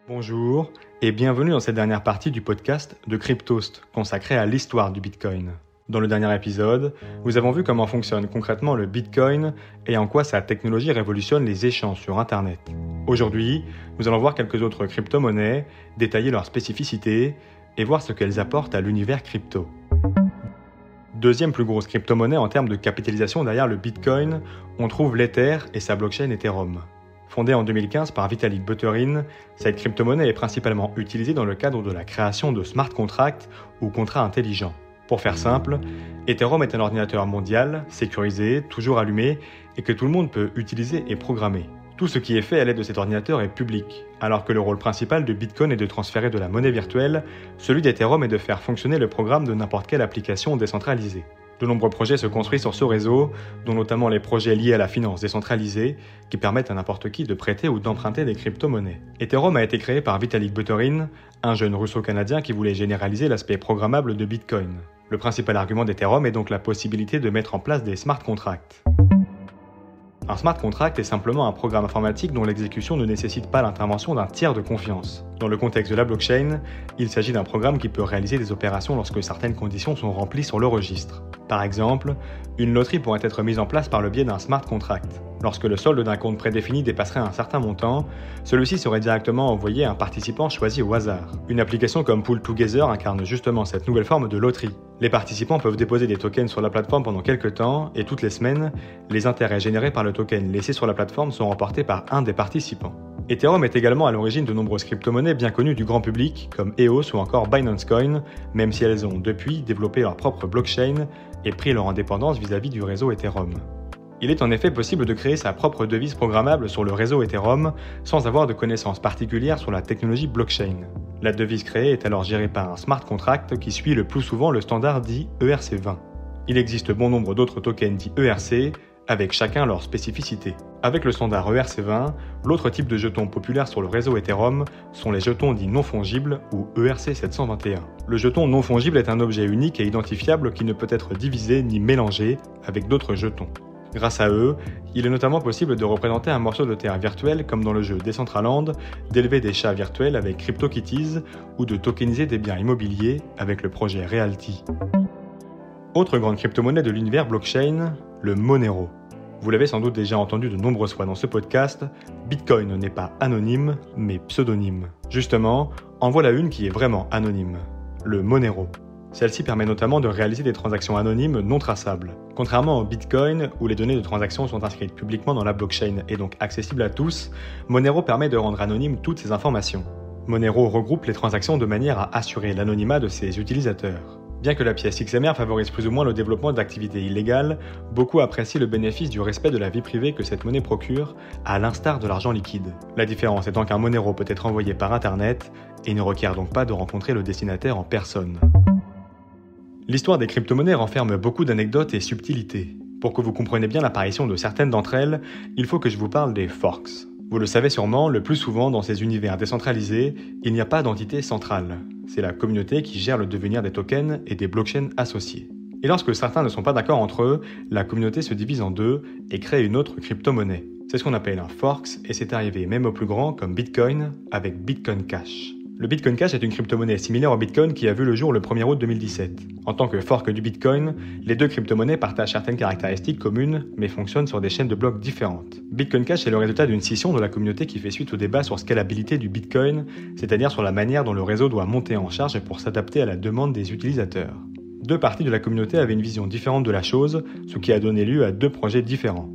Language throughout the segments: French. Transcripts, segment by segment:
Bonjour et bienvenue dans cette dernière partie du podcast de Cryptost consacré à l'histoire du Bitcoin. Dans le dernier épisode, nous avons vu comment fonctionne concrètement le Bitcoin et en quoi sa technologie révolutionne les échanges sur Internet. Aujourd'hui, nous allons voir quelques autres crypto-monnaies, détailler leurs spécificités et voir ce qu'elles apportent à l'univers crypto. Deuxième plus grosse crypto-monnaie en termes de capitalisation derrière le Bitcoin, on trouve l'Ether et sa blockchain Ethereum. Fondée en 2015 par Vitalik Buterin, cette crypto-monnaie est principalement utilisée dans le cadre de la création de smart contracts ou contrats intelligents. Pour faire simple, Ethereum est un ordinateur mondial, sécurisé, toujours allumé et que tout le monde peut utiliser et programmer. Tout ce qui est fait à l'aide de cet ordinateur est public, alors que le rôle principal de Bitcoin est de transférer de la monnaie virtuelle, celui d'Ethereum est de faire fonctionner le programme de n'importe quelle application décentralisée. De nombreux projets se construisent sur ce réseau, dont notamment les projets liés à la finance décentralisée, qui permettent à n'importe qui de prêter ou d'emprunter des crypto-monnaies. Ethereum a été créé par Vitalik Buterin, un jeune russo-canadien qui voulait généraliser l'aspect programmable de Bitcoin. Le principal argument d'Ethereum est donc la possibilité de mettre en place des smart contracts. Un smart contract est simplement un programme informatique dont l'exécution ne nécessite pas l'intervention d'un tiers de confiance. Dans le contexte de la blockchain, il s'agit d'un programme qui peut réaliser des opérations lorsque certaines conditions sont remplies sur le registre. Par exemple, une loterie pourrait être mise en place par le biais d'un smart contract. Lorsque le solde d'un compte prédéfini dépasserait un certain montant, celui-ci serait directement envoyé à un participant choisi au hasard. Une application comme Pool Together incarne justement cette nouvelle forme de loterie. Les participants peuvent déposer des tokens sur la plateforme pendant quelques temps et toutes les semaines, les intérêts générés par le token laissé sur la plateforme sont remportés par un des participants. Ethereum est également à l'origine de nombreuses crypto-monnaies bien connues du grand public, comme EOS ou encore Binance Coin, même si elles ont depuis développé leur propre blockchain et pris leur indépendance vis-à-vis du réseau Ethereum. Il est en effet possible de créer sa propre devise programmable sur le réseau Ethereum sans avoir de connaissances particulières sur la technologie blockchain. La devise créée est alors gérée par un smart contract qui suit le plus souvent le standard dit ERC20. Il existe bon nombre d'autres tokens dits ERC, avec chacun leur spécificité. Avec le standard ERC20, l'autre type de jetons populaire sur le réseau Ethereum sont les jetons dits non fongibles ou ERC721. Le jeton non fongible est un objet unique et identifiable qui ne peut être divisé ni mélangé avec d'autres jetons. Grâce à eux, il est notamment possible de représenter un morceau de terre virtuel comme dans le jeu Decentraland, d'élever des chats virtuels avec CryptoKitties ou de tokeniser des biens immobiliers avec le projet Realty. Autre grande crypto-monnaie de l'univers blockchain, le Monero. Vous l'avez sans doute déjà entendu de nombreuses fois dans ce podcast, Bitcoin n'est pas anonyme, mais pseudonyme. Justement, en voilà une qui est vraiment anonyme, le Monero. Celle-ci permet notamment de réaliser des transactions anonymes non traçables. Contrairement au Bitcoin, où les données de transaction sont inscrites publiquement dans la blockchain et donc accessibles à tous, Monero permet de rendre anonymes toutes ces informations. Monero regroupe les transactions de manière à assurer l'anonymat de ses utilisateurs. Bien que la pièce XMR favorise plus ou moins le développement d'activités illégales, beaucoup apprécient le bénéfice du respect de la vie privée que cette monnaie procure, à l'instar de l'argent liquide. La différence étant qu'un Monero peut être envoyé par Internet et ne requiert donc pas de rencontrer le destinataire en personne. L'histoire des crypto-monnaies renferme beaucoup d'anecdotes et subtilités. Pour que vous compreniez bien l'apparition de certaines d'entre elles, il faut que je vous parle des forks. Vous le savez sûrement, le plus souvent dans ces univers décentralisés, il n'y a pas d'entité centrale. C'est la communauté qui gère le devenir des tokens et des blockchains associés. Et lorsque certains ne sont pas d'accord entre eux, la communauté se divise en deux et crée une autre crypto-monnaie. C'est ce qu'on appelle un forks et c'est arrivé même aux plus grands comme Bitcoin avec Bitcoin Cash. Le Bitcoin Cash est une crypto-monnaie similaire au Bitcoin qui a vu le jour le 1er août 2017. En tant que fork du Bitcoin, les deux crypto-monnaies partagent certaines caractéristiques communes, mais fonctionnent sur des chaînes de blocs différentes. Bitcoin Cash est le résultat d'une scission de la communauté qui fait suite au débat sur scalabilité du Bitcoin, c'est-à-dire sur la manière dont le réseau doit monter en charge pour s'adapter à la demande des utilisateurs. Deux parties de la communauté avaient une vision différente de la chose, ce qui a donné lieu à deux projets différents.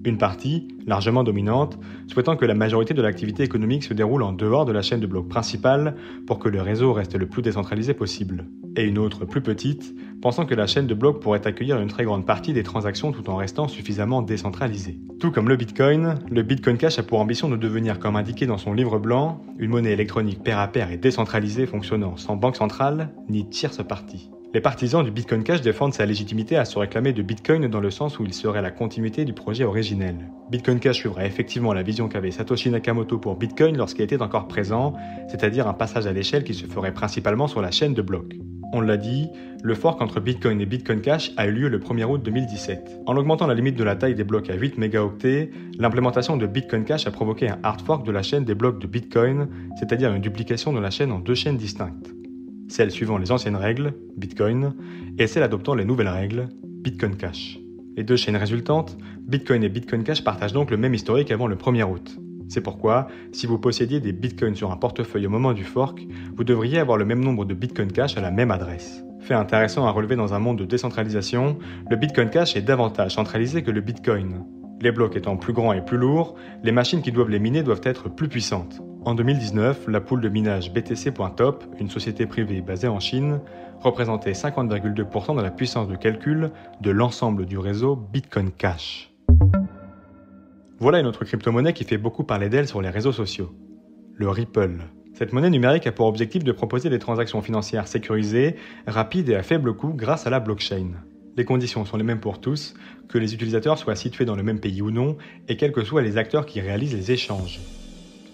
Une partie, largement dominante, souhaitant que la majorité de l'activité économique se déroule en dehors de la chaîne de blocs principale pour que le réseau reste le plus décentralisé possible. Et une autre, plus petite, pensant que la chaîne de blocs pourrait accueillir une très grande partie des transactions tout en restant suffisamment décentralisée. Tout comme le Bitcoin Cash a pour ambition de devenir, comme indiqué dans son livre blanc, une monnaie électronique pair à pair et décentralisée fonctionnant sans banque centrale ni tierce partie. Les partisans du Bitcoin Cash défendent sa légitimité à se réclamer de Bitcoin dans le sens où il serait la continuité du projet originel. Bitcoin Cash suivra effectivement la vision qu'avait Satoshi Nakamoto pour Bitcoin lorsqu'il était encore présent, c'est-à-dire un passage à l'échelle qui se ferait principalement sur la chaîne de blocs. On l'a dit, le fork entre Bitcoin et Bitcoin Cash a eu lieu le 1er août 2017. En augmentant la limite de la taille des blocs à 8 mégaoctets, l'implémentation de Bitcoin Cash a provoqué un hard fork de la chaîne des blocs de Bitcoin, c'est-à-dire une duplication de la chaîne en deux chaînes distinctes. Celle suivant les anciennes règles, Bitcoin, et celle adoptant les nouvelles règles, Bitcoin Cash. Les deux chaînes résultantes, Bitcoin et Bitcoin Cash, partagent donc le même historique avant le 1er août. C'est pourquoi, si vous possédiez des bitcoins sur un portefeuille au moment du fork, vous devriez avoir le même nombre de Bitcoin Cash à la même adresse. Fait intéressant à relever dans un monde de décentralisation, le Bitcoin Cash est davantage centralisé que le Bitcoin. Les blocs étant plus grands et plus lourds, les machines qui doivent les miner doivent être plus puissantes. En 2019, la pool de minage BTC.top, une société privée basée en Chine, représentait 50,2% de la puissance de calcul de l'ensemble du réseau Bitcoin Cash. Voilà une autre crypto-monnaie qui fait beaucoup parler d'elle sur les réseaux sociaux, le Ripple. Cette monnaie numérique a pour objectif de proposer des transactions financières sécurisées, rapides et à faible coût grâce à la blockchain. Les conditions sont les mêmes pour tous, que les utilisateurs soient situés dans le même pays ou non, et quels que soient les acteurs qui réalisent les échanges.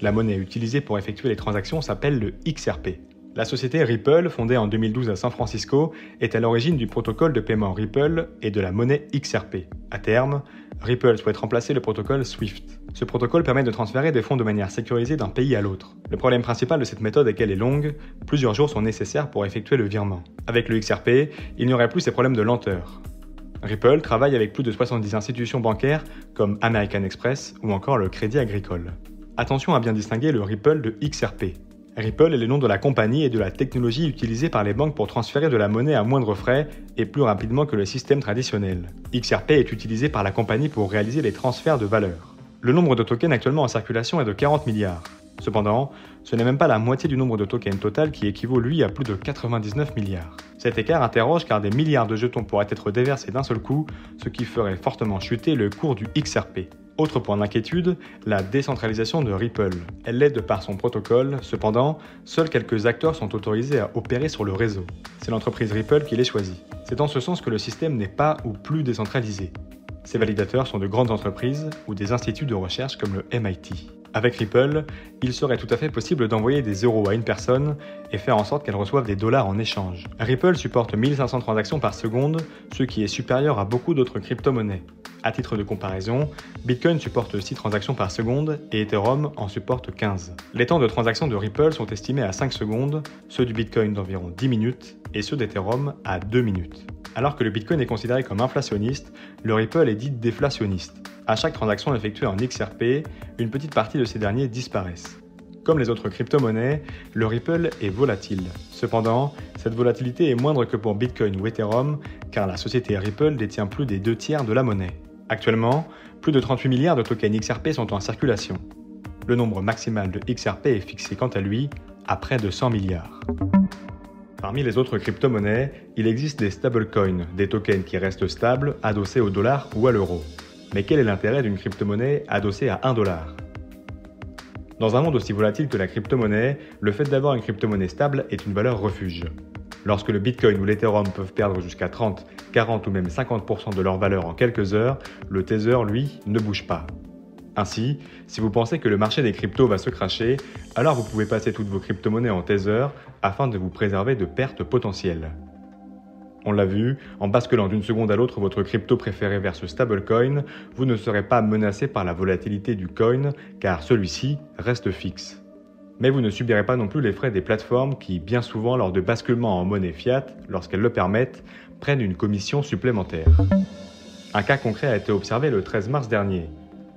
La monnaie utilisée pour effectuer les transactions s'appelle le XRP. La société Ripple, fondée en 2012 à San Francisco, est à l'origine du protocole de paiement Ripple et de la monnaie XRP. À terme, Ripple souhaite remplacer le protocole SWIFT. Ce protocole permet de transférer des fonds de manière sécurisée d'un pays à l'autre. Le problème principal de cette méthode est qu'elle est longue, plusieurs jours sont nécessaires pour effectuer le virement. Avec le XRP, il n'y aurait plus ces problèmes de lenteur. Ripple travaille avec plus de 70 institutions bancaires comme American Express ou encore le Crédit Agricole. Attention à bien distinguer le Ripple de XRP. Ripple est le nom de la compagnie et de la technologie utilisée par les banques pour transférer de la monnaie à moindre frais et plus rapidement que le système traditionnel. XRP est utilisé par la compagnie pour réaliser les transferts de valeur. Le nombre de tokens actuellement en circulation est de 40 milliards. Cependant, ce n'est même pas la moitié du nombre de tokens total qui équivaut lui à plus de 99 milliards. Cet écart interroge car des milliards de jetons pourraient être déversés d'un seul coup, ce qui ferait fortement chuter le cours du XRP. Autre point d'inquiétude, la décentralisation de Ripple. Elle l'est de par son protocole, cependant, seuls quelques acteurs sont autorisés à opérer sur le réseau. C'est l'entreprise Ripple qui les choisit. C'est en ce sens que le système n'est pas ou plus décentralisé. Ces validateurs sont de grandes entreprises ou des instituts de recherche comme le MIT. Avec Ripple, il serait tout à fait possible d'envoyer des euros à une personne et faire en sorte qu'elle reçoive des dollars en échange. Ripple supporte 1500 transactions par seconde, ce qui est supérieur à beaucoup d'autres crypto-monnaies. À titre de comparaison, Bitcoin supporte 6 transactions par seconde et Ethereum en supporte 15. Les temps de transaction de Ripple sont estimés à 5 secondes, ceux du Bitcoin d'environ 10 minutes et ceux d'Ethereum à 2 minutes. Alors que le Bitcoin est considéré comme inflationniste, le Ripple est dit déflationniste. À chaque transaction effectuée en XRP, une petite partie de ces derniers disparaissent. Comme les autres crypto-monnaies, le Ripple est volatile. Cependant, cette volatilité est moindre que pour Bitcoin ou Ethereum, car la société Ripple détient plus des 2/3 de la monnaie. Actuellement, plus de 38 milliards de tokens XRP sont en circulation. Le nombre maximal de XRP est fixé quant à lui à près de 100 milliards. Parmi les autres crypto-monnaies, il existe des stablecoins, des tokens qui restent stables, adossés au dollar ou à l'euro. Mais quel est l'intérêt d'une crypto-monnaie adossée à 1 dollar ? Dans un monde aussi volatile que la crypto-monnaie, le fait d'avoir une crypto-monnaie stable est une valeur refuge. Lorsque le Bitcoin ou l'Ethereum peuvent perdre jusqu'à 30, 40 ou même 50% de leur valeur en quelques heures, le Tether, lui, ne bouge pas. Ainsi, si vous pensez que le marché des cryptos va se crasher, alors vous pouvez passer toutes vos crypto-monnaies en Tether afin de vous préserver de pertes potentielles. On l'a vu, en basculant d'une seconde à l'autre votre crypto préféré vers ce stablecoin, vous ne serez pas menacé par la volatilité du coin car celui-ci reste fixe. Mais vous ne subirez pas non plus les frais des plateformes qui, bien souvent lors de basculement en monnaie fiat, lorsqu'elles le permettent, prennent une commission supplémentaire. Un cas concret a été observé le 13 mars dernier.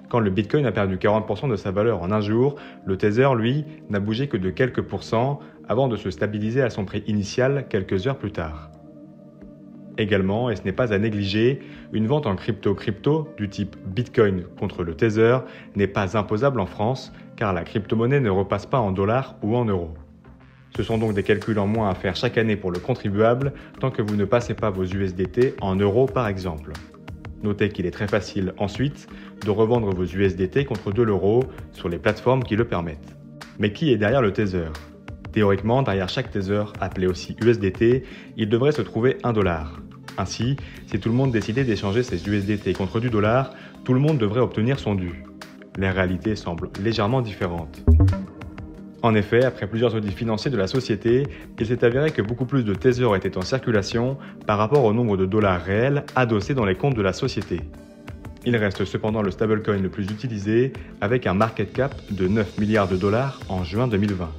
Quand le Bitcoin a perdu 40% de sa valeur en un jour, le Tether, lui, n'a bougé que de quelques pourcents avant de se stabiliser à son prix initial quelques heures plus tard. Également, et ce n'est pas à négliger, une vente en crypto-crypto du type Bitcoin contre le Tether n'est pas imposable en France car la crypto-monnaie ne repasse pas en dollars ou en euros. Ce sont donc des calculs en moins à faire chaque année pour le contribuable tant que vous ne passez pas vos USDT en euros par exemple. Notez qu'il est très facile ensuite de revendre vos USDT contre de l'euro sur les plateformes qui le permettent. Mais qui est derrière le Tether ? Théoriquement, derrière chaque Tether, appelé aussi USDT, il devrait se trouver un dollar. Ainsi, si tout le monde décidait d'échanger ses USDT contre du dollar, tout le monde devrait obtenir son dû. Les réalités semblent légèrement différentes. En effet, après plusieurs audits financiers de la société, il s'est avéré que beaucoup plus de Tether étaient en circulation par rapport au nombre de dollars réels adossés dans les comptes de la société. Il reste cependant le stablecoin le plus utilisé, avec un market cap de 9 milliards de dollars en juin 2020.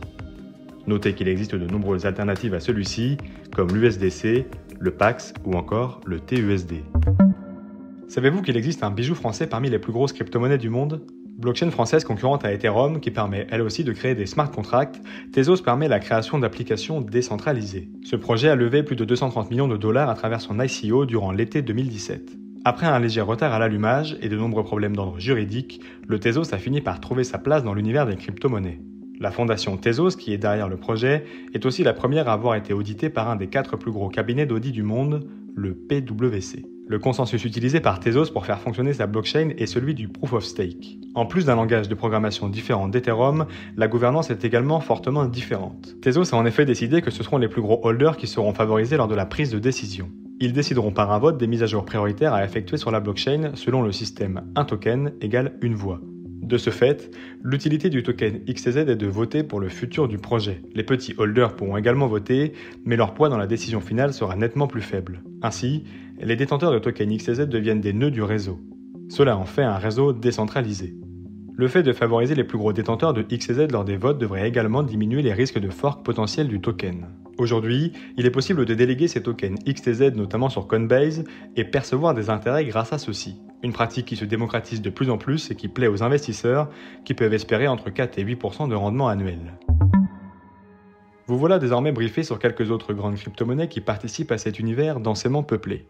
Notez qu'il existe de nombreuses alternatives à celui-ci, comme l'USDC, le PAX ou encore le TUSD. Savez-vous qu'il existe un bijou français parmi les plus grosses crypto-monnaies du monde ? Blockchain française concurrente à Ethereum qui permet elle aussi de créer des smart contracts, Tezos permet la création d'applications décentralisées. Ce projet a levé plus de 230 millions de dollars à travers son ICO durant l'été 2017. Après un léger retard à l'allumage et de nombreux problèmes d'ordre juridique, le Tezos a fini par trouver sa place dans l'univers des crypto-monnaies. La fondation Tezos, qui est derrière le projet, est aussi la première à avoir été auditée par un des 4 plus gros cabinets d'audit du monde, le PwC. Le consensus utilisé par Tezos pour faire fonctionner sa blockchain est celui du Proof of Stake. En plus d'un langage de programmation différent d'Ethereum, la gouvernance est également fortement différente. Tezos a en effet décidé que ce seront les plus gros holders qui seront favorisés lors de la prise de décision. Ils décideront par un vote des mises à jour prioritaires à effectuer sur la blockchain selon le système un token égale une voix. De ce fait, l'utilité du token XTZ est de voter pour le futur du projet. Les petits holders pourront également voter, mais leur poids dans la décision finale sera nettement plus faible. Ainsi, les détenteurs de token XTZ deviennent des nœuds du réseau. Cela en fait un réseau décentralisé. Le fait de favoriser les plus gros détenteurs de XTZ lors des votes devrait également diminuer les risques de fork potentiels du token. Aujourd'hui, il est possible de déléguer ces tokens XTZ notamment sur Coinbase et percevoir des intérêts grâce à ceux-ci. Une pratique qui se démocratise de plus en plus et qui plaît aux investisseurs qui peuvent espérer entre 4 et 8% de rendement annuel. Vous voilà désormais briefé sur quelques autres grandes crypto-monnaies qui participent à cet univers densément peuplé.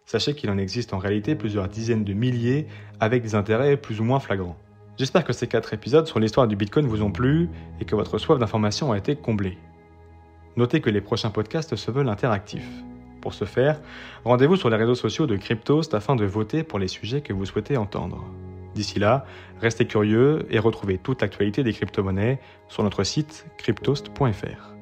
Sachez qu'il en existe en réalité plusieurs dizaines de milliers avec des intérêts plus ou moins flagrants. J'espère que ces 4 épisodes sur l'histoire du Bitcoin vous ont plu et que votre soif d'information a été comblée. Notez que les prochains podcasts se veulent interactifs. Pour ce faire, rendez-vous sur les réseaux sociaux de Cryptost afin de voter pour les sujets que vous souhaitez entendre. D'ici là, restez curieux et retrouvez toute l'actualité des crypto-monnaies sur notre site cryptost.fr.